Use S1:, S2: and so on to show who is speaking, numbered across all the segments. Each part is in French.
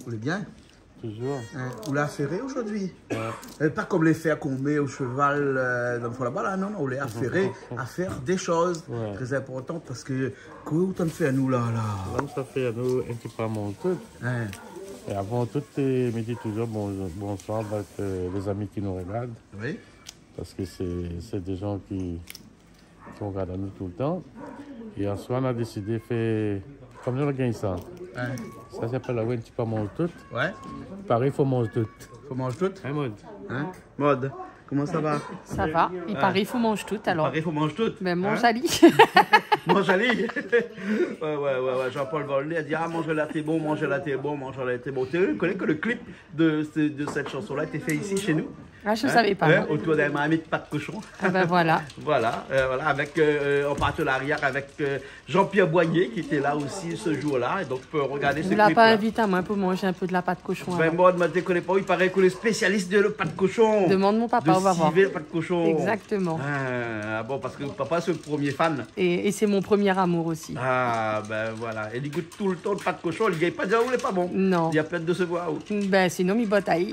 S1: Vous allez bien?
S2: Toujours.
S1: Vous l'avez affairé aujourd'hui?
S2: Ouais.
S1: Pas comme les fers qu'on met au cheval dans le fond là-bas, là, non, non, on les affairé à faire des choses très importantes parce que, comment t'en fais à nous là?
S2: Là, ça fait à nous un petit peu à mon tout. Et avant tout, me dit toujours bonsoir avec les amis qui nous regardent.
S1: Oui.
S2: Parce que c'est des gens qui regardent à nous tout le temps. Et en soi, on a décidé de faire comme nous organisons ça. Ça s'appelle un petit peu à manger tout.
S1: Ouais.
S2: Pareil, il faut manger tout.
S1: Faut manger tout?
S2: Hein, Maud?
S1: Maud, comment ça va?
S3: Ça va. Il paraît, il faut manger tout alors.
S1: Pareil, faut manger tout.
S3: Mais mange Ali.
S1: Mange Ali. Ouais. Jean-Paul Volney a dit ah, mange là, t'es bon, mange là, t'es bon, mange là, t'es bon. Tu connais que le clip de cette chanson-là a été fait ici chez nous?
S3: Ah, je ne savais pas.
S1: Autour d'un mamie de pâte cochon.
S3: Ah ben voilà.
S1: voilà, avec, en partenariat avec Jean-Pierre Boyer qui était là aussi ce jour-là. Et donc, tu peux regarder ce
S3: Tu ne
S1: clip.
S3: l'as pas invité à moi pour manger un peu de la pâte cochon.
S1: Ben, moi, je ne connais pas. Il paraît que les spécialistes de la pâte cochon.
S3: Demande mon papa, on va voir.
S1: De pâte cochon.
S3: Exactement.
S1: Ah, bon, parce que papa, c'est le premier fan.
S3: Et c'est mon premier amour aussi.
S1: Ah, ben voilà. Il goûte tout le temps de pâte cochon. Il ne gagne pas déjà où il n'est pas bon.
S3: Non.
S1: Il y a plein de se voir.
S3: Ben, sinon, il bataille.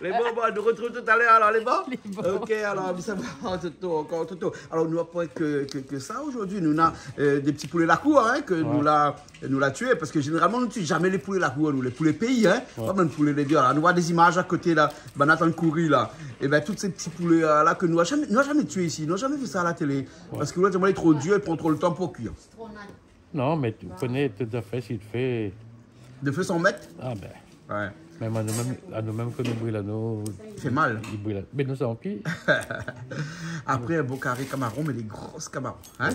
S1: Les bons, on nous retrouve tout à l'heure, alors les bons?
S3: Les bons.
S1: Ok, alors, ça va, encore tout. Alors, nous n'avons pas que ça aujourd'hui. Nous avons des petits poulets la cour, hein, que nous l'a tué, parce que généralement, nous ne tuons jamais les poulets la cour, nous, les poulets pays, hein. Pas même les poulets les deux. Alors, nous voyons des images à côté, là, Banatan Kouri, là. Et bien, tous ces petits poulets là que nous n'avons jamais tués ici, nous n'avons jamais vu ça à la télé. Parce que là, il est trop dur, il prend trop le temps pour cuire.
S2: Non, mais tu connais tout à fait s'il fait.
S1: De feu 100 mètres?
S2: Ah ben.
S1: Ouais.
S2: Même à nous-mêmes que nous brûlons,
S1: il fait mal.
S2: Il brûle. Mais nous sommes pire.
S1: Après un beau carré camarón, mais des grosses camarons. Hein?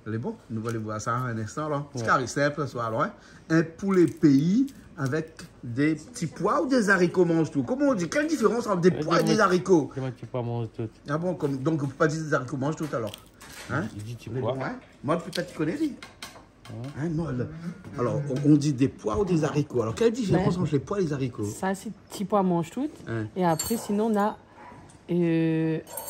S1: Elle est bon. Nous allons voir ça un instant. Là. Petit carré simple ce soir. Alors, hein? Un poulet pays avec des petits pois ou des haricots mange tout. Comment on dit? Quelle différence entre des pois et des haricots?
S2: Des petits pois mange tout.
S1: Ah bon, donc on ne peut pas dire des haricots mange tout alors? Hein?
S2: Il dit petits pois.
S1: Moi, peut-être tu connais lui. Hein, alors, on dit des pois ou des haricots. Alors, quelle différence entre les pois et les haricots?
S3: Ça, c'est petits pois mange tout. Et après, sinon, on a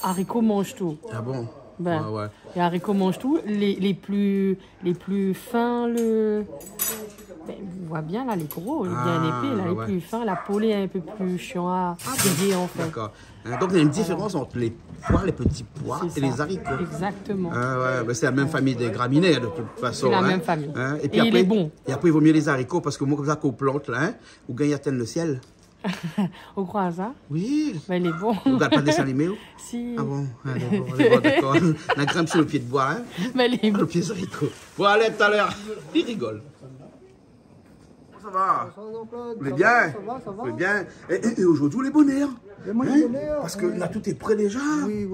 S3: haricots mange tout.
S1: Ah bon?
S3: Ben, les haricots mange tout. Les plus fins, ben, on voit bien là, les gros, bien épais, là, les plus fins, la peau est un peu plus chiant à griller en fait. D'accord.
S1: Donc il y a une différence entre les pois, les petits pois et les haricots.
S3: Exactement.
S1: Ben, c'est la même famille des graminées de toute façon.
S3: C'est la même famille.
S1: Et puis
S3: après,
S1: il
S3: est bon.
S1: Et après il vaut mieux les haricots parce que moi comme ça qu'on plante là, ou gagne atteindre le ciel.
S3: Au croisant?
S1: Oui.
S3: Ben, il est bon.
S1: Vous ne regardez pas des dessins animés?
S3: Si.
S1: Ah bon? D'accord. La grimpe sur le pied de bois, hein?
S3: Ben, il est bon.
S1: Le pied des haricots. Bon, allez, tout à l'heure. Il rigole. Ça va? Vous allez bien?
S4: Ça va.
S1: Vous allez bien? Et aujourd'hui, les bonnets, hein? Parce que là, tout est prêt déjà.
S4: Oui.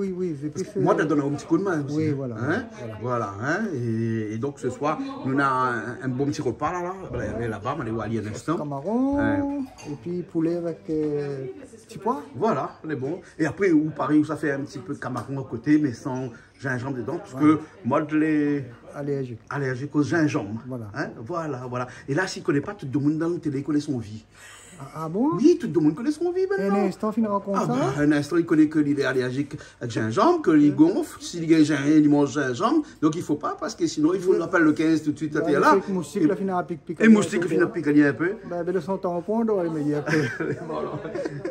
S1: Moi, je te donne un petit coup de main aussi.
S4: Oui, voilà.
S1: Hein? Voilà. Hein? Et donc, ce soir, nous avons un bon petit repas là-bas. On va aller voir un instant.
S4: Camarón, et puis poulet avec petits pois.
S1: Voilà, les bons. Et après, pareil, où ça fait un petit peu de camaron à côté, mais sans gingembre dedans. Parce que moi, je l'ai... Allergique au gingembre.
S4: Voilà.
S1: Hein? Voilà. Et là, s'il ne connaît pas, tout le monde dans la télé connaît son vie.
S4: Ah bon?
S1: Oui, tout le monde connaît son vie maintenant.
S4: Un instant, il raconte ça.
S1: Un instant, il connaît qu'il est allergique à gingembre, qu'il gonfle. S'il est gingembre, il mange gingembre. Donc, il ne faut pas, parce que sinon, il faut nous rappeler le 15 tout de suite.
S4: Et moustique, il finit à piquer.
S1: Et moustique, il finit à piquer un peu.
S4: Ben, de son tampon, on doit me dire un peu.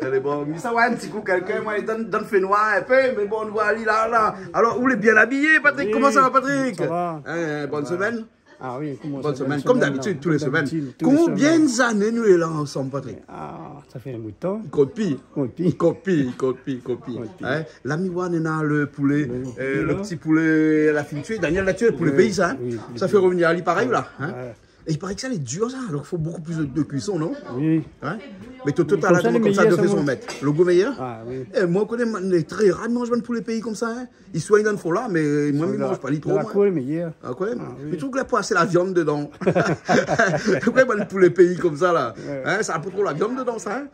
S1: Elle est bon. Mais ça va un petit coup, quelqu'un, moi, il donne fait noir un peu, mais bon, on voit aller là. Alors, vous l'êtes bien habillé, Patrick? Comment ça va, Patrick?
S4: Ça va.
S1: Bonne semaine?
S4: Ah oui,
S1: bonne semaine. Comme d'habitude, toutes les semaines. Combien d'années nous sommes là ensemble, Patrick?
S4: Ah, ça fait un bout de temps.
S1: Copie. Hein? L'ami Wan a le poulet, le petit poulet, la fin tuée. Daniel l'a tué, le poulet paysan. Ça fait revenir à lui pareil, là. Hein? Et il paraît que ça est dur, ça. Alors il faut beaucoup plus de cuisson, non?
S4: Oui.
S1: Hein? Mais tout à l'heure, comme ça, de façon mettre. Le goût meilleur?
S4: Ah oui.
S1: Et moi, je connais très rare de manger un poulet pays comme ça. Hein? Ils soignent dans le fond là, mais moi, je ne mange pas les trop.
S4: La cour est meilleure.
S1: Ah, quand même. Mais je trouve qu'il a pas assez la viande dedans. Pourquoi un poulet pays comme ça, là? Hein? Ça n'a pas trop la viande dedans, ça. Hein?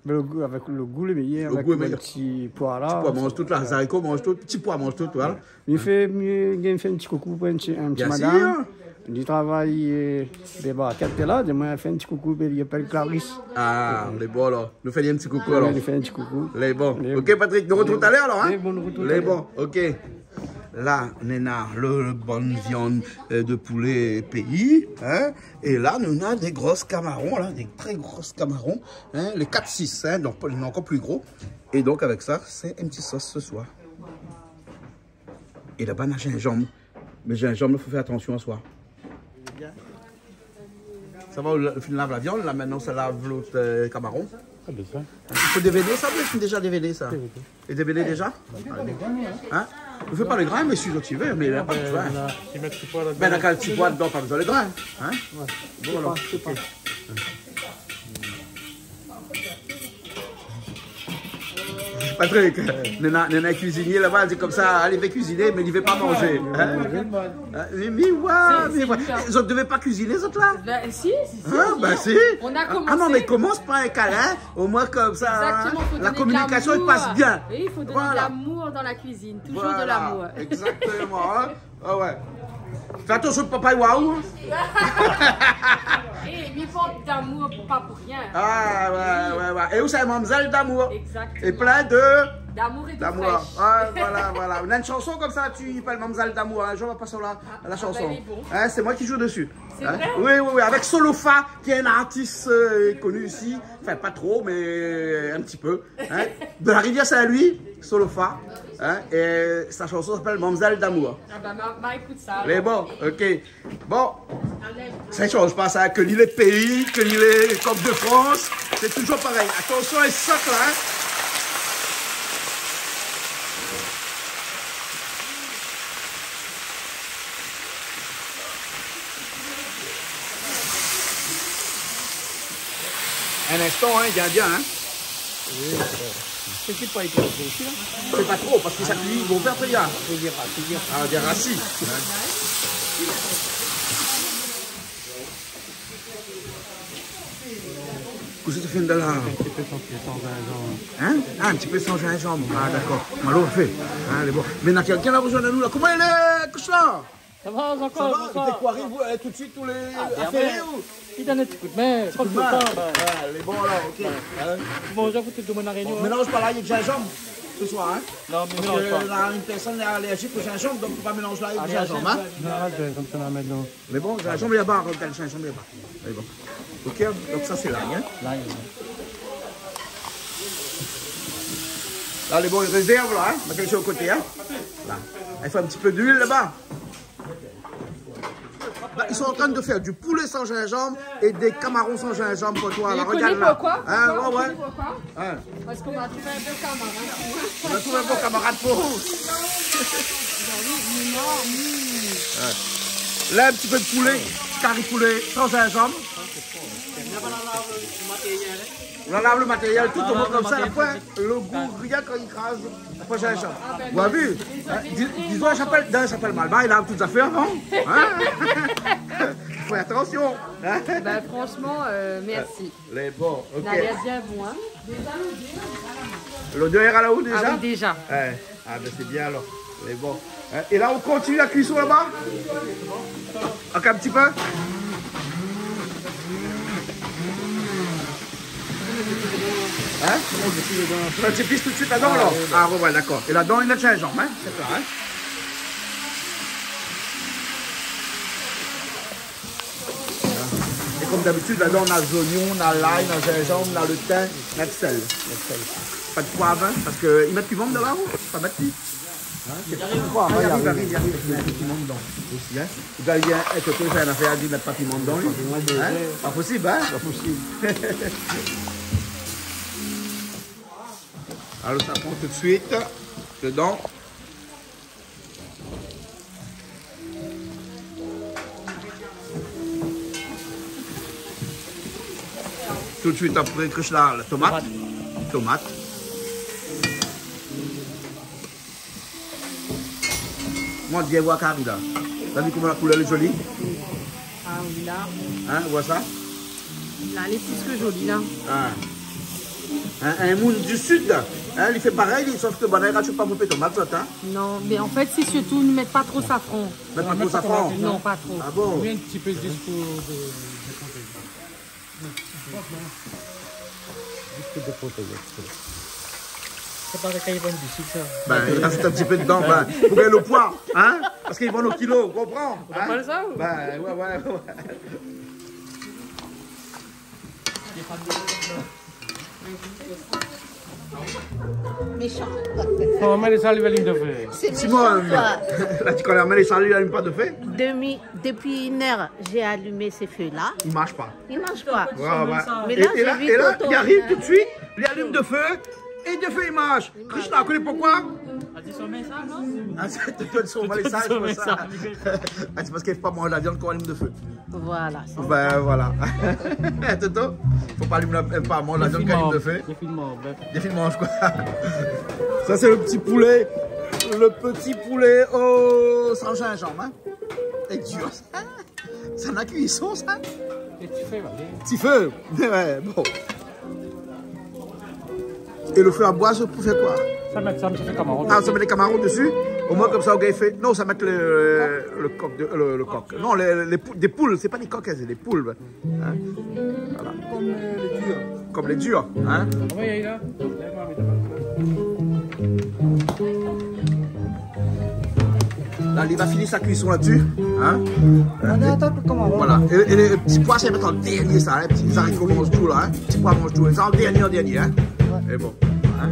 S4: Mais avec le goût, le meilleur.
S1: Le goût est meilleur.
S4: Petit pois là.
S1: Petit pois mange tout, là. Les haricots mange tout. Petit pois mange tout, voilà.
S4: Il fait un petit coucou pour un petit madame. Du travail des barquettes là, demain il fait un petit coucou pour Clarisse.
S1: Ah, les bons là. Nous faisons un petit coucou alors.
S4: Il fait un petit coucou.
S1: Les bons. Ok Patrick, nous retrouvons tout à l'heure alors, hein?
S4: Les bons, nous retrouvons.
S1: Les bons, ok. là, on a le bonne viande de poulet pays. Hein, et là, on a des grosses camarons, là, des très grosses camarons. Hein, les 4-6, hein, donc ils sont encore plus gros. Et donc, avec ça, c'est une petite sauce ce soir. Et là-bas, on a gingembre. Mais gingembre, il faut faire attention à soi. Ça va, on lave la viande, là maintenant, ça lave l'autre camaron.
S2: Ah, ben ça.
S1: Il faut dévêler ça, ou est-ce déjà dévêlé ça? Et dévêler déjà? Hein? Ne fais pas les grains, mais si tu veux, mais il n'y a pas de grain. Ben, dans quel petit bois dedans, pas besoin de grains. Hein? Bon, alors. Patrick, Nena cuisinier là-bas, elle dit comme ça, allez, va cuisiner, mais il ne veut pas manger. Hein? Mais ils ne devaient pas cuisiner, les autres là?
S3: Ben, si.
S1: Ah, ben si.
S3: On a commencé.
S1: Ah non, mais commence par un câlin, au moins comme ça, hein, la communication elle passe bien.
S3: Oui, il faut donner de l'amour dans la cuisine, toujours de l'amour.
S1: Exactement, hein? Ah ouais. Fais attention au papa waouh.
S3: Et il faut d'amour pas pour rien.
S1: Ah ouais. Et où c'est mamzelle d'amour?
S3: Exactement.
S1: Et plein de...
S3: D'amour et de
S1: d'amour.
S3: fraîche.
S1: Ah, voilà. On a une chanson comme ça, tu parles mamzelle d'amour. Un jour, on va passer la chanson.
S3: Ben, bon.
S1: Hein, c'est moi qui joue dessus.
S3: C'est
S1: hein?
S3: vrai?
S1: Oui, avec Solofa, qui est un artiste connu ici. Enfin, pas trop, mais un petit peu. Hein? De la rivière Saint-Louis, Solofa. Hein? Et sa chanson s'appelle Mamzelle d'amour.
S3: Ah bah écoute ça.
S1: Mais bon, ok. Bon, ça ne change pas ça, que l'île est pays, que l'île est Côte de France, c'est toujours pareil. Attention, elle saute là. Hein? Un instant, hein, bien, hein.
S4: Oui, c'est pas trop aussi, là.
S1: C'est pas trop, parce que ça cuit, ils vont faire très bien. Ah, des racines. Qu'est-ce que tu fais de là?
S2: Un petit peu sans gingembre.
S1: Hein? Ah, un petit peu sans gingembre. Ah, d'accord. Alors, on fait. Ah, elle est bon. Mais n'a quelqu'un a besoin de nous, là. Comment elle est, que ça?
S4: Ça va encore?
S1: Ça va? T'es quoi, arrive tout de suite, tous les affaires ou?
S4: Il donne un petit coup de main. Pas de
S1: Ah,
S4: temps.
S1: elle est bon, alors, ok.
S4: Bon, j'avoue que tu demandes à réunion.
S1: Mélange pas là avec gingembre ce soir, hein?
S4: Non, mais
S1: Parce que là, une personne est allergique au gingembre, donc il ne faut pas mélanger là avec le gingembre, hein?
S2: Non, comme ça, on va mettre dans...
S1: Mais bon, le gingembre, il y a pas, le gingembre, il y a pas. Elle est bon. Ok, donc ça, c'est l'ail, hein?
S4: L'ail.
S1: Là, les bons, ils réservent, là, hein? On va quelque chose au côté, hein? Là. Il faut un petit peu d'huile là-bas. Bah, ils sont en train de faire du poulet sans gingembre et des camarons sans gingembre pour toi. Alors, regarde là.
S3: Pourquoi?
S1: Hein, ouais.
S3: Pourquoi?
S1: Hein.
S3: Parce qu'on a trouvé un peu camarade.
S1: On a trouvé un bon camarade pour vous. Là, un petit peu de poulet, curry poulet sans gingembre. On lave le matériel tout au monde comme ça, après, le goût, regarde quand il crase, après gingembre. Vous avez vu? Disons, dans la chapelle Malba, il lave toutes les affaires, non? Hein? Fais attention. Hein?
S3: Ben franchement, merci.
S1: Les bons, ok.
S3: Là, il y a bien bon, hein?
S1: L'odeur est là où déjà?
S3: Ah oui, déjà.
S1: Ouais. Ah ben c'est bien alors. Les bons. Hein? Et là, on continue la cuisson là-bas? Encore un petit peu? Hein? Tu pisses tout de suite là-dedans alors? Ah ouais, d'accord. Et là-dedans, il y a de gingembre, hein? C'est clair, hein? Et comme d'habitude, là-dedans, on a les oignons, on a l'ail, on a le gingembre, on a le thym, on a le sel. Pas de poivre, hein? Parce qu'ils mettent du piment dedans ou pas mettre plus? Il arrive. Il met du piment dedans aussi, hein? Vous allez bien, que toi, j'ai une affaire à dire, mettre pas de piment dedans, lui. Hein? Pas possible, hein? Pas possible. Alors ça prend tout de suite dedans. Tout de suite après, crèche la tomate. Tomate. Moi, je viens voir Carrie là. T'as vu comment la couleur est jolie?
S3: Ah oui, là.
S1: Hein, vois ça?
S3: Là, elle est plus que jolie, là.
S1: Ah. Un monde du sud, hein, il fait pareil, sauf que je ne sais pas vous péter tomate, hein.
S3: Non, mais en fait, c'est surtout ne mettre pas trop safran.
S1: Mettre pas trop safran?
S3: Non, pas trop.
S1: Ah bon?
S4: Oui, un petit peu juste pour
S2: Juste de protéger.
S5: C'est pas quand ils vendent du sucre, ça.
S1: Ben, il reste un petit peu dedans, ben, pour gagner le poids, hein? Parce qu'ils vendent au kilo, comprends?
S5: On appelle ça ou?
S1: Ben, ouais.
S6: Méchant.
S5: On met les saluts à l'huile de feu.
S6: C'est
S1: Simone,
S6: méchant, toi.
S1: là, tu connais, mais les saluts, il n'allume pas de feu?
S6: Depuis une heure, j'ai allumé ces feux-là.
S1: Il marche pas.
S6: Ils ne mangent pas.
S1: Ouais, ouais.
S6: Mais
S1: Et
S6: là,
S1: là,
S6: j'ai vu Toto.
S1: il arrive tout de suite, il allume de feu, et de feu, il marche. Krishna, tu connais pourquoi?
S5: Ah, tu sommets ça, non?
S1: Ah, c'est toi le son, les sages, c'est pour ça. Ah, c'est parce qu'il ne faut pas manger la viande qu'on allume de feu.
S6: Voilà.
S1: Ben, voilà. Toto, il ne faut pas manger la viande qu'on allume de feu.
S5: Des films en bœuf.
S1: Des films mangent quoi? Ça, c'est le petit poulet. Le petit poulet sans gingembre, hein? C'est dur, ça. Ça n'a cuisson, ça?
S5: Et tu fais, allez.
S1: Petit feu. Ouais, bon. Et le feu à bois, ça fait quoi?
S5: Ça met ça, ça fait camarade.
S1: Ah, ça met les camarons dessus? Au moins, comme ça, au gars, il fait. Non, ça met le coq. Le coq. Non, des poules, c'est pas des coques, c'est des poules. Hein? Voilà. Comme les durs. Hein?
S5: Oui, là.
S1: Là, il va finir sa cuisson là-dessus. Hein? Voilà. Et les petits pois, c'est mettre en dernier, ça. Hein? Les petits haricots mangent tout, là. Hein? Les petits pois mangent tout. C'est en dernier. Hein? Et bon. Hein?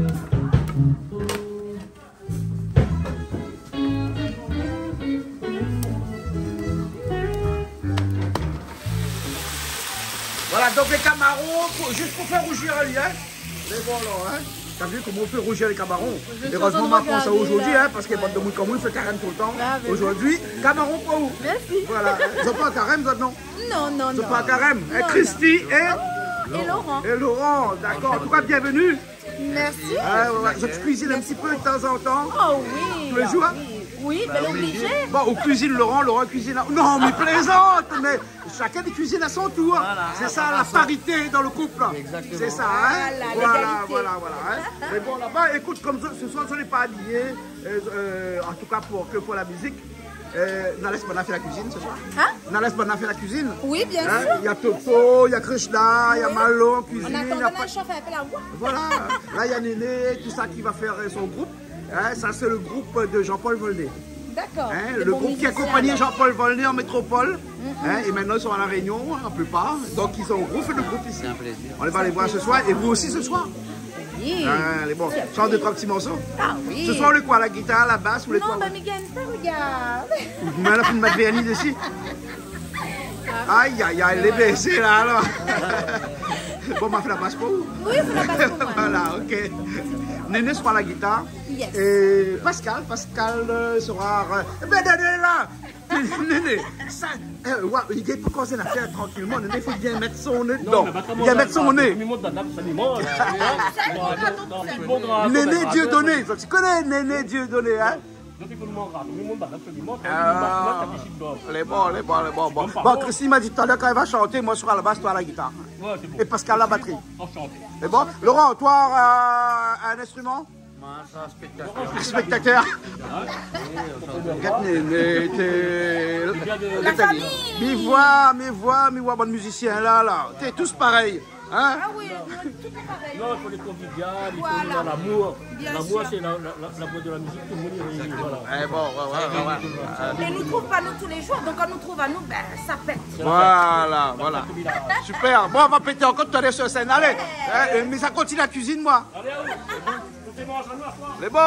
S1: Voilà, donc les camarons, juste pour faire rougir les hein? Les bons là, hein? T'as vu comment on fait rougir les camarons? Heureusement, on apprend ça aujourd'hui, hein, parce que les bandes de mouilles comme moi, ils font carême tout le temps. Aujourd'hui, camarons pour où?
S6: Merci.
S1: Voilà, ils sont pas en carême, ça, non?
S6: Non.
S1: Ils sont pas en carême. Et Christy
S6: et Laurent.
S1: Et Laurent, d'accord. En tout cas, bienvenue.
S6: Merci.
S1: Je cuisine un petit peu de temps en temps.
S6: Oh oui.
S1: Tous les jours?
S6: Oui, mais l'obligé.
S1: Bon, on cuisine Laurent cuisine... Non, mais plaisante, mais chacun des cuisine à son tour. Voilà, c'est ça, la parité dans le couple. Exactement. C'est ça, hein? Voilà. Hein? Mais bon, là-bas, écoute, comme ce soir, je n'ai pas habillé, en tout cas pour la musique. Nalès Bana fait la cuisine ce soir?
S6: Hein?
S1: Nalès Bana fait la cuisine?
S6: Oui, bien sûr.
S1: Il y a Toto, il y a Krishna, il y a Malo en cuisine.
S6: On attend demain, je fais un peu la voix.
S1: Voilà, là il y a Néné, tout ça qui va faire son groupe. Hein, ça c'est le groupe de Jean-Paul Volney.
S6: D'accord.
S1: Hein, le groupe qui accompagnait Jean-Paul Volney en métropole. Hein, et maintenant ils sont à La Réunion, la plupart. Donc ils ont groupe le groupe ici. On va les voir ce soir et vous aussi ce soir.
S6: Oui.
S1: Allez, bon, chante 2-3 petits morceaux.
S6: Ah oui.
S1: Ce soir, le quoi? La guitare, la basse ou les quoi?
S6: Non, mais Miguel, regarde.
S1: Vous m'avez fait une mat vernis dessus. Aïe, les baissés là alors. Bon, on fait la basse pour vous.
S6: Oui, c'est la basse pour moi.
S1: Voilà, ok. Néné sera à la guitare.
S6: Yes.
S1: Et Pascal sera. Ben, Néné là! Néné, ça. Il ne peut pas causer l'affaire tranquillement. Néné, il faut bien mettre son nez dedans. Il faut mettre son nez. Néné Dieudonné. Tu connais Néné Dieudonné, hein? Les bons. Bon, Christine m'a dit tout à l'heure quand elle va chanter, moi je serai à la basse, toi à la guitare. Et Pascal à la batterie. C'est bon? Laurent, toi, un instrument? Un spectateur.
S6: La famille.
S1: Mais voix, bon musicien là. T'es tous pareils. Hein?
S6: Ah oui, tout est pareil.
S5: Non, il faut les conviviales, il faut l'amour. L'amour, c'est la voix de la musique, tout le monde y réunit. Voilà.
S1: Bon.
S6: Et nous trouve pas nous tous les jours, donc quand nous trouve à nous, ben ça pète.
S1: Voilà. Super. Bon, on va péter encore tout à l'heure sur scène. Allez. Mais ça continue la cuisine, moi.
S5: Allez,
S1: C'est bon.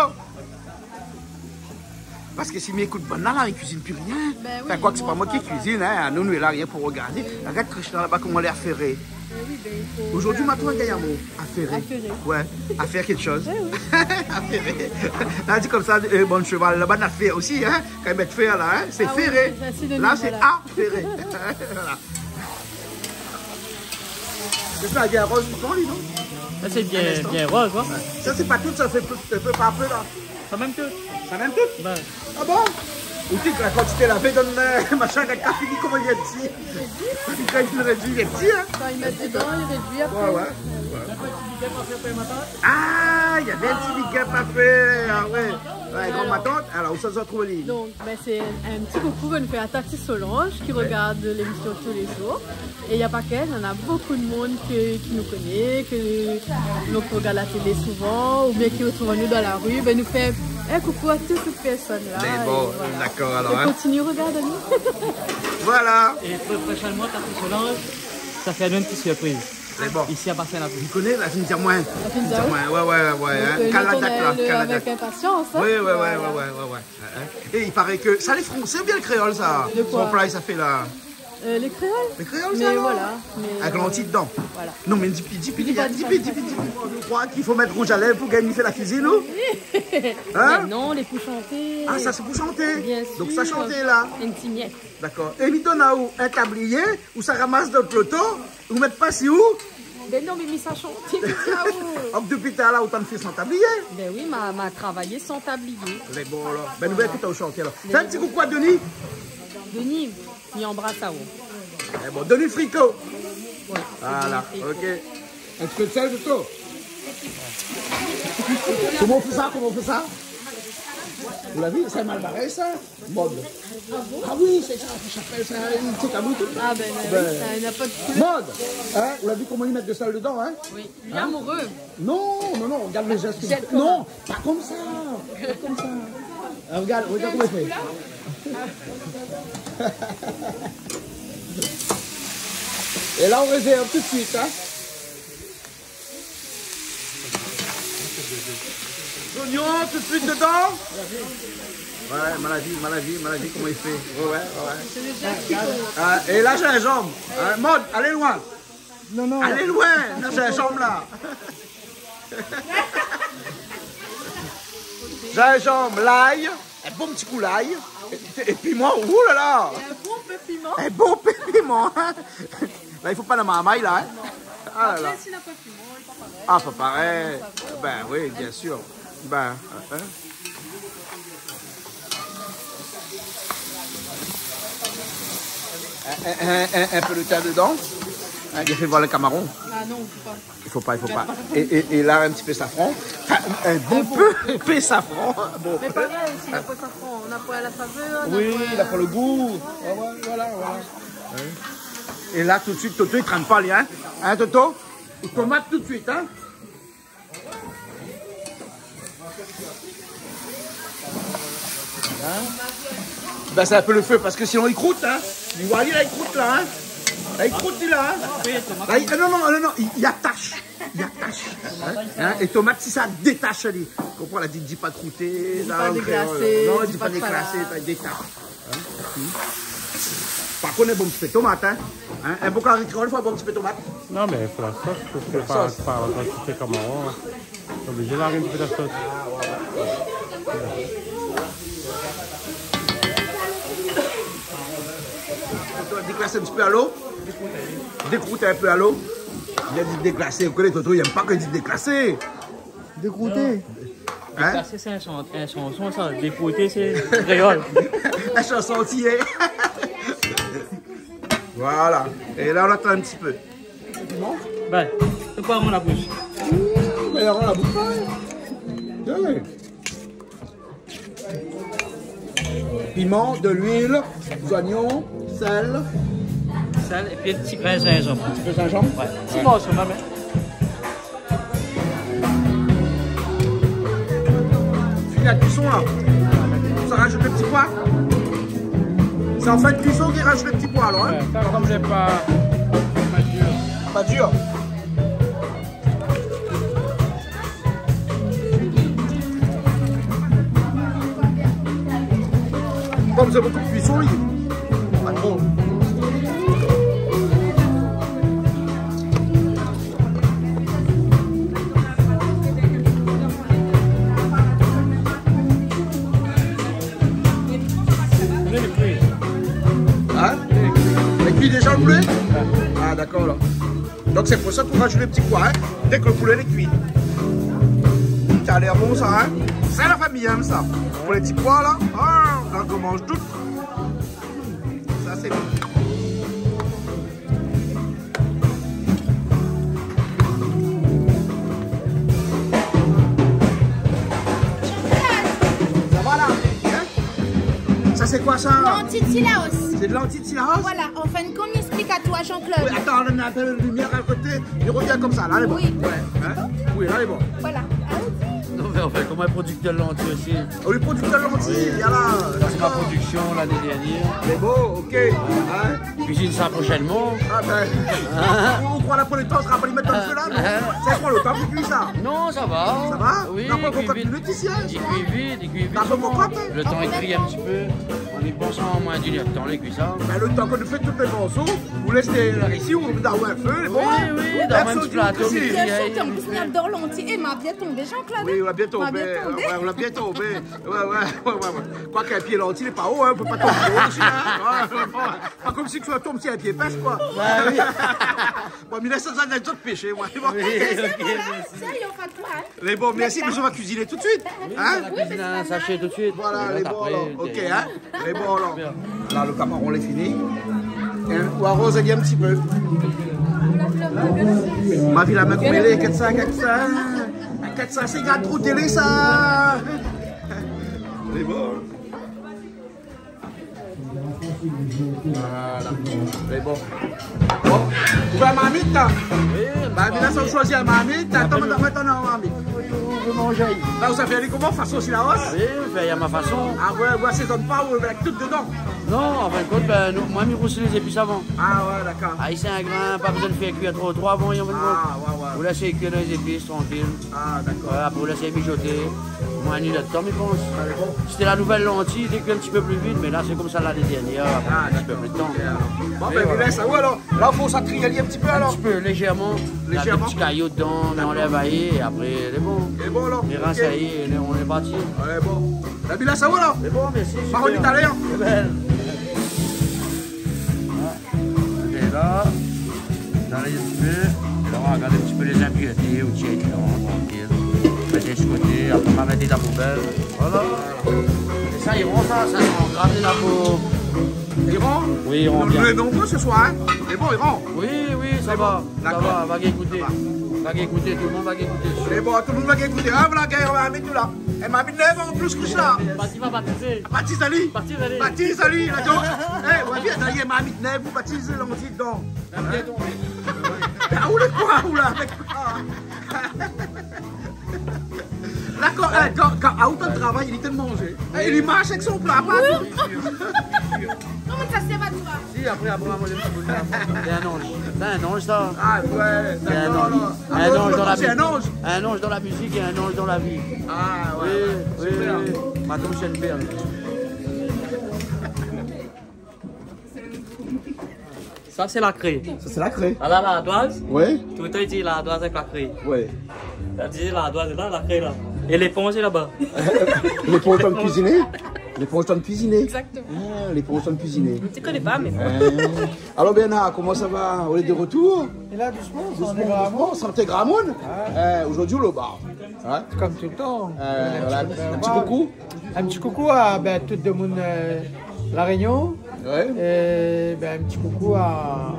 S1: Parce que si m'écoute bon là, il cuisine plus rien. Enfin, quoi que c'est pas moi qui cuisine, hein. Nous, est là rien pour regarder. Regarde Krishna là-bas comment elle est affairée. Aujourd'hui, maintenant, il y a un mot. Affairé. Ouais, à faire quelque chose. Affairé. Là, c'est comme ça, bon cheval. Là-bas, on a fait aussi, hein. Quand il met fer là, hein, c'est ferré. Là, c'est affairé. Voilà. C'est ça, il y a un rose tout le temps, lui, non?
S5: Ça, c'est bien rose, quoi.
S1: Ça, c'est pas tout, ça fait peu par peu, là.
S5: Ça même tout.
S1: Ça même tout?
S5: Ben.
S1: Ah bon? Ou tu la quantité lavé dans le machin avec ta fini, comment il est petit? Quand il réduit, il est petit, hein?
S3: Quand il met dedans, il réduit après.
S1: Ouais. Ah, il y a des petits big up à faire. Ouais. Ouais, grande ma tante, alors où ça se retrouve les?
S3: Donc, ben, c'est un petit coucou que nous fait à Tati Solange qui regarde l'émission tous les jours. Et il n'y a pas qu'elle, il y en a beaucoup de monde qui nous connaît, que nous regarde la télé souvent, ou bien qui retrouve nous dans la rue. Ben, nous fait un coucou à toutes ces personnes-là.
S1: Mais bon, voilà. D'accord alors.
S3: Et continue, regarde-nous.
S1: Voilà.
S5: Et très prochainement, Tati Solange, ça fait une petite surprise.
S1: C'est bon.
S5: Ici à Barcelone.
S1: Vous connaissez la Cynthia Moins?
S3: La Cynthia
S1: Ouais. Hein. Caladak là.
S3: Avec impatience. Hein?
S1: Oui. Et il paraît que ça les français ou bien le créole ça?
S3: De quoi?
S1: Son plat ça fait là.
S3: Les créoles.
S1: Les créoles ça?
S3: Mais
S1: alors
S3: voilà.
S1: avec l'anti dedans.
S3: Voilà.
S1: Non mais dis. Je crois qu'il faut mettre rouge à lèvres pour gagner la cuisine ou? Hein?
S3: Mais non, les pour chanter.
S1: Ah ça c'est pour chanter.
S3: Bien sûr.
S1: Donc ça chanter là.
S3: Une timiette.
S1: D'accord. Et mettons là où un tablier où ça ramasse de peloton, vous mettez pas si où?
S3: Ben non, mais ça chante.
S1: Hop depuis t'as là autant de filles sans tablier.
S3: Ben oui, m'a travaillé sans tablier.
S1: Mais bon alors. Ben nous verrons que t'as au chantier alors. Fais un petit coucou à Denis.
S3: Denis, il embrasse à vous.
S1: Eh bon, Denis Fricot.
S3: Ouais,
S1: Voilà,
S3: Denis
S1: ok. Un petit peu de sel, de tout. Comment on fait ça? Vous l'avez vu, c'est mal barré ça? Mode. Ah oui, c'est ça, j'appelle ça une petite aboutie.
S3: Ah ben, ça n'a pas de couleur.
S1: Mode. Hein? Vous l'avez vu comment ils mettent de sel dedans, hein?
S3: Oui, il est amoureux.
S1: Non, regarde les gestes.
S3: Jette
S1: Non, pas comme ça. Pas comme ça. Ah, regarde comment il fait. Et là, on réserve tout de suite, hein? L'oignon, tout de suite dedans? Ouais, maladie, comment il fait? Ouais.
S3: C'est le geste qui compte.
S1: Ah, et là, gingembre. Mode, allez loin.
S4: Non.
S1: Allez loin, là, gingembre là. Gingembre, l'ail, un bon petit coup l'ail. Et piment, ouh là là.
S3: Et un bon peu piment.
S1: Un bon peu piment. Hein. Là, il faut pas la marmaille là. Hein. Ah là là.
S3: Après, s'il n'a pas de piment, il n'est pas pareil.
S1: Ah, pas pareil. Ben oui, bien sûr. Ben, hein. Un peu de thym dedans. Hein, il a fait voir le camaron.
S3: Ah non, il faut pas.
S1: Il faut pas. Et là, un petit peu safran. Un bon peu épais safran. Bon.
S3: Mais pareil, s'il n'a pas de safran, on a pas la saveur.
S1: Oui, il a pas le goût. Voilà. Et là, tout de suite, Toto, il ne traîne pas, lui, hein? Hein, Toto? Tomate tout de suite, hein? Ben, c'est un peu le feu, parce que sinon, il croûte, hein? Tu vois, là, il croûte, là, hein? Là, il croûte, là, hein? Là, non, il attache. Hein? Et tomate, si ça détache, tu comprends? Elle dit pas de croûter.
S3: Pas déglacé.
S1: Non, elle dit pas déglacé, ça détache. Hein? Par contre, un bon petit peu de tomate, hein? Un bon carré créole, il faut un bon petit peu de tomate.
S2: Non, mais il faut la sauce, parce que par la quantité comme on est obligé d'avoir un peu de la sauce.
S1: Tu vas déclasser un petit peu à l'eau. Décrouter un peu à l'eau. Il a dit déclasser. Vous connaissez, Toto, il n'aime pas que dit déclasser.
S4: Décrouter.
S1: Hein?
S5: Déclasser, c'est un chanson, ça. Décrouter, c'est créole.
S1: La chanson entière. Voilà. Et là, on attend un petit peu.
S5: Ben, c'est quoi mon la bouche?
S1: Mais alors, on la bouche pas. Oui. Piment, de l'huile, des oignons, sel.
S5: Sel et puis un petit grain de gingembre.
S1: Un petit peu de gingembre.
S5: Ouais. Petit morceau, maman.
S1: Fini la cuisson là. Ça rajoute le petit pois. C'est en fin de cuisson qu'il rajoute le petit pois alors. Hein?
S2: Ouais, ça, comme j'ai pas dur.
S1: Pas dur. Comme c'est beaucoup de cuisson, il pas trop. Hein? Et puis déjà le poulet? Ah d'accord là. Donc c'est pour ça qu'on rajoute les petits pois, hein, dès que le poulet est cuit. Ça a l'air bon ça, hein? C'est la famille aime ça. Pour les petits pois là, ah, là on mange tout. Ça c'est bon. Voilà. Hein? Ça, c'est quoi ça?
S7: Lentilles de Sillaos.
S1: C'est de lentilles de Sillaos?
S7: Voilà, enfin, comme il explique à toi, Jean-Claude.
S1: Oui, attends, on a un peu de lumière à côté. Il revient comme ça, là, elle est bon.
S7: Oui.
S1: Ouais. Hein? Oui, là, elle est bon.
S7: Voilà.
S8: Non, mais on fait comme un producteur de lentilles aussi.
S1: On est producteur de lentilles, voilà.
S8: C'est ma production l'année dernière.
S1: C'est beau, ok. Hein?
S8: Cuisine ça prochainement.
S1: Ah ben, on croit la pour le temps, on sera pas les mettre dans le feu là, non? Ça prend le temps pour cuire ça.
S8: Non, ça va.
S1: Ça va?
S8: Oui,
S1: on n'a pas beaucoup de
S8: vite.
S1: minutes ici, hein?
S8: Il cuit vite, il cuit vite.
S1: T'as pas beaucoup de temps?
S8: Le temps est cuit un petit peu. On y pense en moins d'une heure de temps, les cuissons.
S1: Ben, le temps qu'on nous fait tous les morceaux, vous laissez là ici, on vous darou un feu,
S8: Oui, oui, dans un petit plateau.
S7: Bien sûr, en plus, il y a de lentilles. Et m'a bien tombé, Jean-Claude.
S1: Oui, on a bien tombé. Ouais, on a bien tombé. Ouais. Quoi qu'un pied lentille n'est pas haut, hein, on peut pas tomber haut aussi, hein. Pas comme si tu tombes si un pied pêche, quoi.
S8: Oui.
S1: Bon, mais là, ça a d'autres péchés, moi.
S8: Oui, ok,
S7: Ça, il y aura toi, hein.
S1: Les bons, merci, mais on va cuisiner tout de suite. Hein?
S8: La cuisine à un sachet tout de suite.
S1: Voilà,
S8: Et
S1: les
S8: là,
S1: bons,
S8: après,
S1: alors. Ok,
S8: t'es-
S1: hein? Les bons, alors. Là, le camaron, on est fini. On arrose un petit peu. Ma vie, la main qu'on mêlée, 450 trous télé, ça. Les bons. Voilà. Les bons. Bon, tu veux un marmite, là?
S8: Oui,
S1: Bah, mais là, ça, on choisit un marmite. Attends, maintenant, un marmite.
S8: je mange.
S1: Là, vous avez dit comment? Façon aussi la hausse?
S8: Oui, il y a ma façon.
S1: Ah ouais, vous assaisonnez pas ou avec tout dedans?
S8: Non, en fin de compte, ben, moi, je rousse les épices avant.
S1: Ah ouais, d'accord.
S8: Ah, ici, un grain, pas besoin de faire cuire trop avant, il y a
S1: Ah ouais,
S8: Vous
S1: ouais.
S8: laissez cuire dans les épices, tranquille.
S1: Ah d'accord.
S8: Voilà, pour vous laisser mijoter. Moins une heure de temps, je pense.
S1: Allez, bon.
S8: C'était la nouvelle lentille, dès un petit peu plus vite, mais là, c'est comme ça l'année dernière,
S1: Ah
S8: un petit peu plus de temps.
S1: Bon, ben, vous laissez, ouais, alors. Là, il faut ça trialer un petit peu,
S8: Un
S1: alors.
S8: petit peu, légèrement. Il y a des
S1: Légèrement.
S8: petits caillots dedans, mais on les vaillé, et après, c'est bon.
S1: Et bon, alors.
S8: Les reins, ça y est, on est parti.
S1: Allez, bon. La bille, là, ça va, là.
S8: C'est bon, merci.
S1: Par contre, tout à l'heure.
S8: C'est belle. On est là. Dans les un petit peu. Et là, on regarde un petit peu les impuretés ou tiens dedans, tranquille. Mettez ce côté, après, on va mettre dans la poubelle. Voilà. Et ça, ils rentrent, ça sent grave dans la peau.
S1: Il rentre?
S8: Oui, ils rentrent bien.
S1: On est nombreux ce soir, hein. Et bon, il rentre.
S8: Oui, ça va. Ça
S1: D'accord.
S8: va écouter. Va écouter, tout le monde va écouter.
S1: Et bon, tout le monde va écouter. Ah, voilà, gars, on va mettre tout là. Et ma mine lève en plus que ça.
S5: Baptiste va baptiser.
S1: Baptise Ali.
S5: Baptise Ali.
S1: Baptise Ali, là, donc. Eh, ouais, bien, d'ailleurs, ma mine lève, vous baptisez l'envie dedans. Ah, où les quoi, où là, avec quoi? D'accord, quand à autant de travail, il était de manger. Et il marche avec son plat, pas
S7: Comment ça se va, toi?
S8: Si, après, on va manger un petit peu. C'est un ange. C'est un ange, ça.
S1: Ah, ouais,
S8: C'est un
S1: d'accord.
S8: ange.
S1: alors.
S8: Un ange dans la
S1: C'est un ange.
S8: Un ange dans la musique et un ange dans la vie.
S1: Ah, ouais.
S8: Oui, oui. Madame, c'est une perle.
S5: Ça, c'est la craie.
S1: Ça, c'est la craie.
S5: Là, la ardoise.
S1: Oui.
S5: Tout le temps, il dit la ardoise avec la craie.
S1: Oui.
S5: Il dit la ardoise est là, la craie là. Et l'éponge est là-bas.
S1: Les pauvres temps de cuisiner. Les pauvres temps de cuisiner.
S7: Exactement.
S1: Ah, les pauvres temps de cuisiner.
S7: Tu connais pas, mais.
S1: Alors Bernard, comment ça va? On est de retour?
S4: Et là, doucement,
S1: Doucement, santé Gramoun. Aujourd'hui, le bar. Hein?
S4: comme tout le temps.
S1: Voilà, un petit coucou.
S4: Un petit coucou à tout le monde La Réunion.
S1: Ouais.
S4: Et un petit coucou à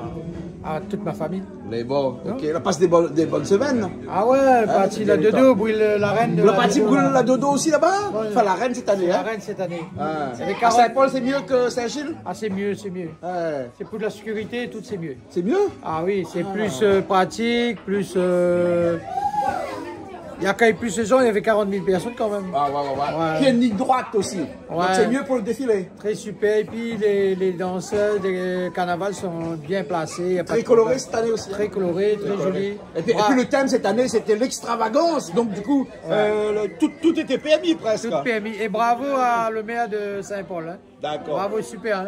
S4: toute ma famille.
S1: Les bons, ok. On passe des bonnes semaines.
S4: Ah ouais, parti la dodo, brûle la reine de
S1: Le parti
S4: dodo,
S1: brûle
S4: là.
S1: la dodo aussi là-bas?
S4: Ouais.
S1: Enfin, la reine cette année.
S4: La
S1: Hein?
S4: reine cette année.
S1: Ah.
S4: Avec
S1: À
S4: 40.
S1: Saint-Paul, c'est mieux que Saint-Gilles?
S4: Ah, c'est mieux, c'est mieux.
S1: Ouais.
S4: C'est pour de la sécurité, tout c'est mieux.
S1: C'est mieux?
S4: Ah oui, c'est plus pratique, plus... Il accueille plus de gens, il y avait 40 000 personnes quand même.
S1: Ouais. Puis il y a une ligne droite aussi. Donc
S4: Ouais.
S1: c'est mieux pour le défilé.
S4: Très super, et puis les danseurs des carnavals sont bien placés. Y a pas
S1: Très
S4: de
S1: coloré
S4: problème.
S1: cette année aussi.
S4: Très coloré, très joli.
S1: Et puis le thème cette année, c'était l'extravagance. Donc du coup, tout était permis presque.
S4: Tout permis. Et bravo à le maire de Saint-Paul. Hein.
S1: D'accord.
S4: Bravo, super. Hein.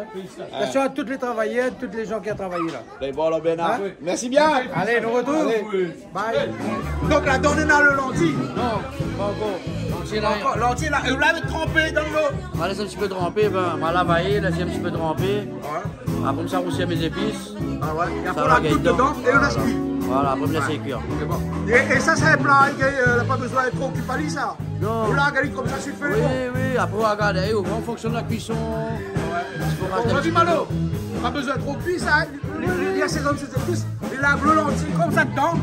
S4: Attention à tous les travailleurs, tous les gens qui ont travaillé là.
S1: Les bons, alors, Bernard.
S4: Hein?
S1: Merci bien.
S4: Allez, nous retrouvons.
S1: Allez.
S4: Bye.
S1: Donc la donne dans le lentilles.
S8: Non, pas encore. L'entier, là,
S1: Encore, lentilles là, et vous l'avez trempé dans l'eau.
S8: on va laisser un petit peu tremper, ben, on va la vailler, laisser un petit peu tremper. Après, ça, rousser mes épices.
S1: Ah ouais. Et
S8: Ça
S1: après on
S8: va
S1: la coupe
S8: gagner
S1: dedans et on laisse cuire.
S8: Voilà, après, on laisse cuire.
S1: C'est bon. Et ça, c'est un plat, il n'a pas besoin d'être trop occupé, ça.
S8: Non.
S1: Vous l'avez comme ça, suffit.
S8: Oui, oui, après, on va regarder, en fonction de la cuisson.
S1: On va dire malo. Pas besoin de trop cuit, ça. Il y a ces hommes, c'est plus. Il a le lentilles comme ça dedans.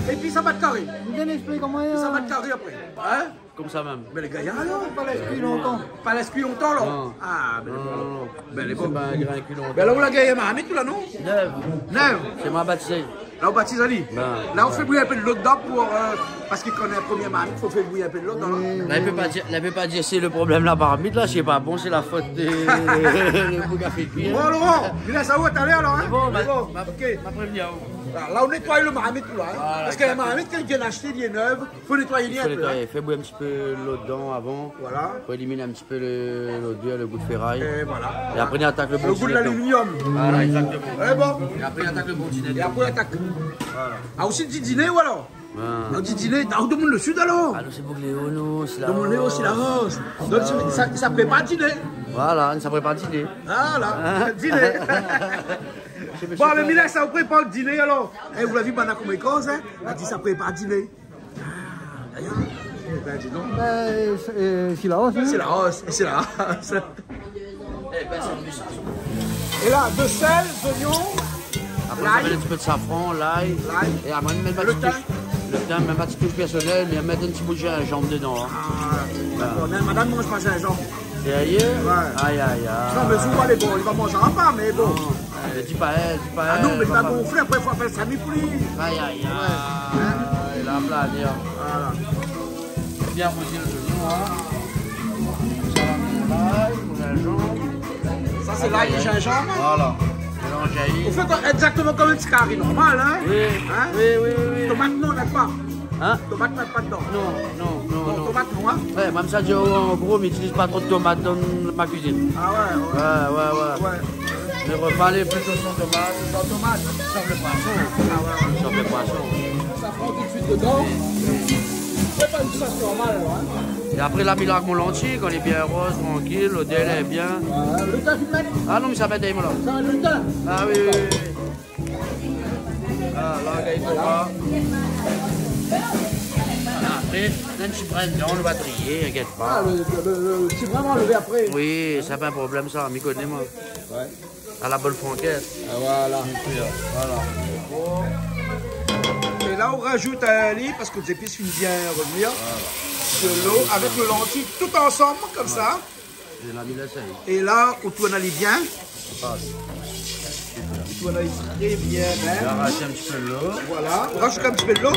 S1: Et puis ça va te carrer.
S4: Vous bien expliquer comment
S1: Ça va te carrer après. Hein?
S8: comme ça même.
S1: Mais les gars, alors
S4: Pas l'esprit longtemps.
S1: Pas l'esprit longtemps, là.
S8: Non.
S1: Ah, ben
S8: Non.
S1: ben les
S8: C'est
S1: bons.
S8: pas un grain cuit longtemps.
S1: Ben là, où la gars, Mahamid, tout là, non?
S8: Neuf.
S1: Neuf.
S8: C'est ma baptisé.
S1: Là, on baptise Ali.
S8: Ben,
S1: Là, on fait bouillir un peu de l'eau dedans pour. Parce qu'il connaît un premier Mahamid, il faut faire bouillir un peu de l'eau dedans.
S8: Là, il peut pas dire c'est le problème là par là, je sais pas. Bon, c'est la faute des bouts à fait cuire.
S1: Bon, Laurent, il laisse à où t'allais alors, hein?
S8: C'est bon,
S1: ok.
S8: m'a prévenu à où.
S1: Là, on nettoie le Mahamid tout là. Hein?
S8: Voilà,
S1: Parce que le Mahamid, quand il vient d'acheter, il est neuf, il faut nettoyer bien un
S8: Faut
S1: peu.
S8: nettoyer, fais bouillir un petit peu l'eau dedans avant.
S1: Voilà.
S8: Faut éliminer un petit peu l'odeur, le goût de ferraille.
S1: Et voilà.
S8: Et après, il attaque le bon
S1: Le goût de l'aluminium.
S8: Voilà, exactement.
S1: Eh bon.
S8: Et après, il attaque le bon
S1: Et après, il attaque. Voilà. Ah, aussi du dîner ou alors?
S8: Ben.
S1: Un petit dîner, dans le monde le sud alors?
S8: Ah, nous, c'est pour Léo, nous, c'est la
S1: Dans mon Léo, c'est la rose. Donc, ça prépare dîner.
S8: Voilà, ça prépare le dîner.
S1: Voilà, dîner. Bon, mais Mila, ça vous prépare le dîner alors? Eh, vous l'avez vu, pendant comme cause, hein? Elle dit ça prépare le dîner. D'ailleurs, ben, dis donc.
S4: C'est la hausse.
S1: C'est la rose, c'est la rose. Et là, de sel, d'oignons,
S8: Après, on met un petit peu de safran, l'ail. Et après, on met pas de touche. Le thym, même pas de touche personnelle, mais on met un petit bout de gingembre dedans. Hein.
S1: Ah, d'accord. Madame mange pas gingembre.
S8: Et ailleurs,
S1: Ouais.
S8: aïe, aïe,
S1: Non,
S8: aïe.
S1: mais souvent, elle est bon. Il va manger un pas, mais bon.
S8: Dis pas elle, dis pas elle.
S1: Ah non, mais il va
S8: pas-
S1: gonfler. Après, il faut faire ça mi-pli.
S8: Aïe, aïe, aïe. Il a plané.
S1: Voilà.
S8: Bien poser le genou, hein. Ça va mettre l'ail, le gingembre.
S1: Ça, c'est l'ail et gingembre.
S8: Voilà. Mélange
S1: On fait exactement comme un petit carré normal, hein?
S8: Oui,
S1: Hein?
S8: oui.
S1: Tomate, non, n'est pas.
S8: Hein?
S1: Tomate, n'est pas dedans.
S8: Non.
S1: Tomate, non, hein?
S8: Ouais, même ça, en gros, mais n'utilise pas trop de tomates dans ma cuisine.
S1: Ah ouais.
S8: Ouais. Les repas, les plutôt sans tomates.
S1: Sans tomate.
S8: Sauf le poisson.
S1: Ah ouais.
S8: Sauf le poisson.
S1: Ça prend tout de suite dedans. C'est pas une sauce normale, alors, hein?
S8: Et après, là, il a mon lentilles, quand il est bien rose, tranquille, l'odeur est bien.
S1: Le thym, tu le mets?
S8: Ah non, mais ça va être là.
S1: Ça va être le thym.
S8: Ah oui. Ah, là, il faut pas. Après, un petit brin dedans, on va trier, t'inquiète
S1: Ah,
S8: pas.
S1: c'est vraiment levé après.
S8: Oui, c'est pas un problème ça, m'y connais moi.
S1: Ouais.
S8: À la bonne franquette.
S1: Ah, voilà.
S8: Voilà.
S1: Et là, on rajoute un lit parce que les épices finissent bien revenir. De l'eau avec le lentilles tout ensemble, comme ça.
S8: J'ai la mis l'essaye.
S1: Et là, on tourne à bien.
S8: Passe.
S1: On tourne à très bien.
S8: J'ai
S1: Hein.
S8: arraché un petit peu de l'eau.
S1: Voilà. On rajoute un petit peu de l'eau.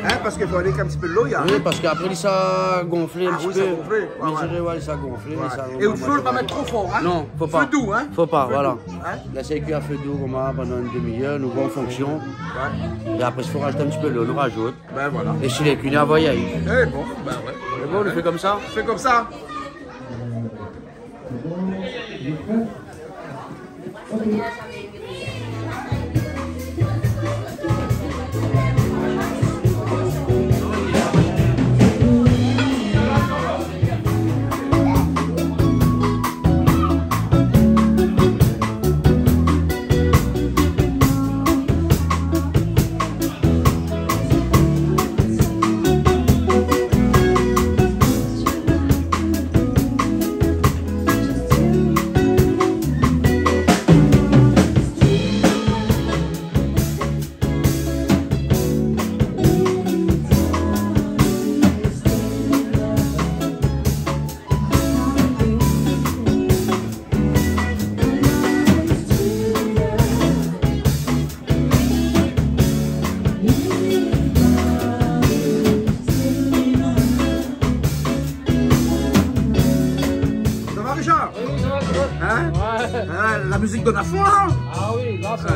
S1: Hein, parce qu'il faut aller avec un petit peu de l'eau. Il y a...
S8: Oui, parce qu'après, ça a gonflé un
S1: Ah
S8: petit
S1: oui,
S8: peu.
S1: ça a gonflé. Ouais,
S8: Mais
S1: ouais.
S8: je dirais, ouais, ça a gonflé. Mais ça,
S1: Et au feu, on ne pas mettre trop fort. Hein.
S8: Non, faut pas.
S1: Feu doux, hein.
S8: Faut pas,
S1: Feu
S8: voilà.
S1: doux, hein.
S8: Laissez cuire à feu doux comme ça pendant une demi-heure, nous voyons en fonction.
S1: Ouais.
S8: Et après, il faut rajouter un petit peu d'eau, nous rajoute.
S1: Ben voilà.
S8: Et si les cuisines à voyager.
S1: Eh bon, ben ouais.
S8: C'est bon, on le fait comme ça.
S1: On fait comme ça. Ça va, Richard?
S4: Oui, ça va, ça va.
S1: Hein?
S4: Ouais.
S1: Hein, la musique donne à fond, là?
S4: Ah oui, là, c'est...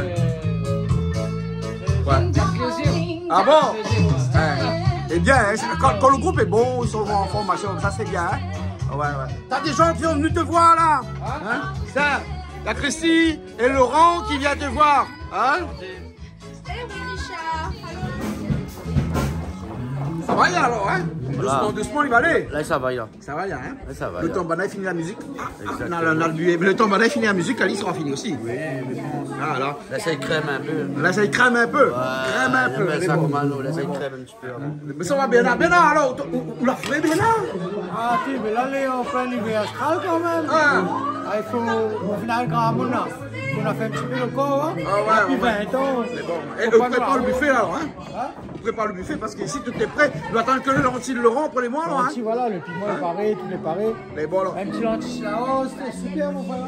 S1: Ouais.
S4: Plaisir.
S1: Ah bon?
S4: Plaisir, ouais.
S1: Ouais. Eh bien, hein, quand le groupe est bon, ils sont en formation, ça c'est bien. Hein? Ouais. T'as des gens qui sont venus te voir là? Hein? Ça, la Christy et Laurent qui viennent te voir. Hein?
S7: Eh oui, Richard.
S1: Ça va, là, alors, hein?
S8: Voilà.
S1: Doucement, il va aller.
S8: Là, ça va, là.
S1: Ça va, hein?
S8: Là, ça va.
S1: Le
S8: là.
S1: temps banal finit la musique.
S8: Exactement.
S1: Non, le temps banal finit la musique, Ali sera fini aussi. Oui, ah, alors.
S8: Là, ça crème un peu.
S1: Là, ça y crème un peu.
S8: Ouais,
S1: Crème un peu.
S8: mais
S1: mais
S8: ça
S1: bon.
S8: comme un eau, là, ça crème un petit peu. Hein.
S1: Mais ça va bien là. Bien là, alors. Où la fait bien là?
S4: Ah, tu mais là, on fait un hiver astral quand même.
S1: Ah.
S4: Ah, il faut, au final, quand on a fait un petit peu le corps, hein.
S1: Ah ouais,
S4: Depuis
S1: ouais.
S4: 20 ans.
S1: Et vous préparez le buffet là, alors, hein?
S4: Hein?
S1: on prépare le buffet parce qu'ici tout est prêt. Nous attendons que le lentilles Laurent, prenez-moi là.
S4: Lentilles, voilà, le piment est paré, tout est paré.
S1: Les bons là.
S4: Un petit lentilles Silaos, c'est super mon frère.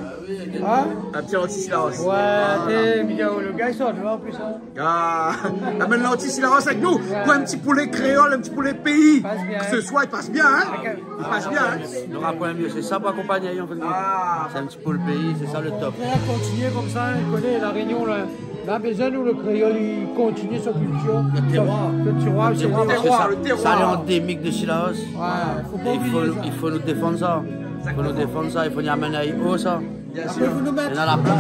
S4: Hein?
S1: Un petit lentilles Silaos.
S4: Ouais, le gars il sort, tu vois en plus. Hein.
S1: Ah, amène lentilles Silaos avec nous. Pour un petit poulet créole, un petit poulet pays. Ce soir, il passe bien, hein? Il passe bien, hein?
S8: Il n'aura pas mieux, c'est ça pour accompagner. En fait. C'est un petit peu le pays, c'est ça le top.
S4: On va continuer comme ça, on connaît la Réunion là. Là, besoin où le créole il continue sa culture.
S8: Le terroir.
S4: Le terroir, c'est
S1: le terroir.
S8: Ça, c'est endémique de Silaos.
S4: Ouais, faut pas
S8: il faut nous défendre ça. Il faut nous défendre ça, il faut y amener à haut ça.
S1: Bien sûr.
S4: Il faut nous mettre.
S8: Et dans la place.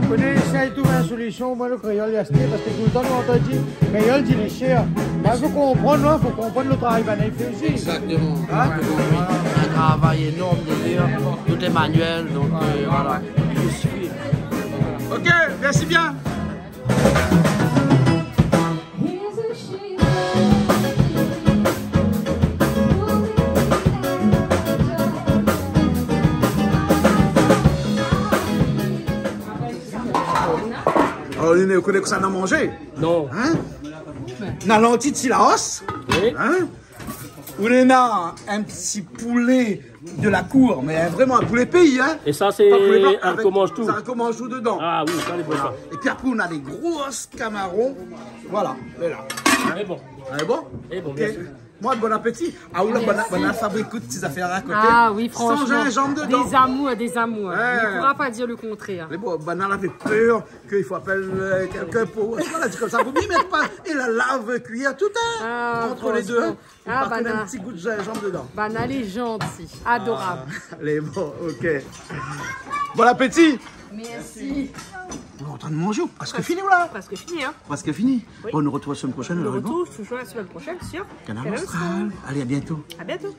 S4: On connaît, essaye de trouver une solution. Moi, le créole, il y a ce parce que tout le temps, on entend dire, le créole, il est cher. Il faut comprendre, il faut comprendre le travail qu'il fait aussi.
S8: Exactement. Un travail énorme derrière, tout est manuel, donc voilà. Il suffit.
S1: Ok, merci bien. Alors, on connaît que ça n'a mangé.
S5: Non.
S1: Hein? Dans lentilles de Silaos.
S5: Oui.
S1: Hein? On a un petit poulet de la cour, mais vraiment un poulet pays. Hein?
S5: Et ça, c'est un recommence tout.
S1: Ça recommence tout dedans.
S5: Ah oui, ça, les beaux ça.
S1: Et puis après, on a des grosses camarons. Voilà, et là.
S5: C'est bon.
S1: Elle est bon?
S5: Eh bon,
S1: Ok.
S5: merci.
S1: Moi, bon appétit. Ah, ou là, bonne fabrique de petites affaires à côté.
S3: Ah oui, franchement.
S1: Sans gingembre dedans.
S3: Des amours, des amours.
S1: Ouais.
S3: On ne pourra pas dire le contraire.
S1: Mais bon, banane avait peur qu'il faut appeler quelqu'un pour. On a dit comme ça, vous m'y mettez pas. Et la lave cuillère, tout est entre les deux.
S3: franchement. Ah,
S1: Par contre, un
S3: banane.
S1: petit goût de gingembre dedans.
S3: Banal est gentil, adorable.
S1: Allez, bon, ok. Bon appétit.
S3: Merci.
S1: On est en train de manger, presque fini ou là?
S3: Presque fini, hein.
S1: Presque fini.
S3: Oui.
S1: Bon, on nous retrouve la semaine prochaine.
S3: On
S1: alors,
S3: retrouve toujours la semaine prochaine sur
S1: Canal
S3: Canal
S1: Austral. Allez, à bientôt.
S3: À bientôt.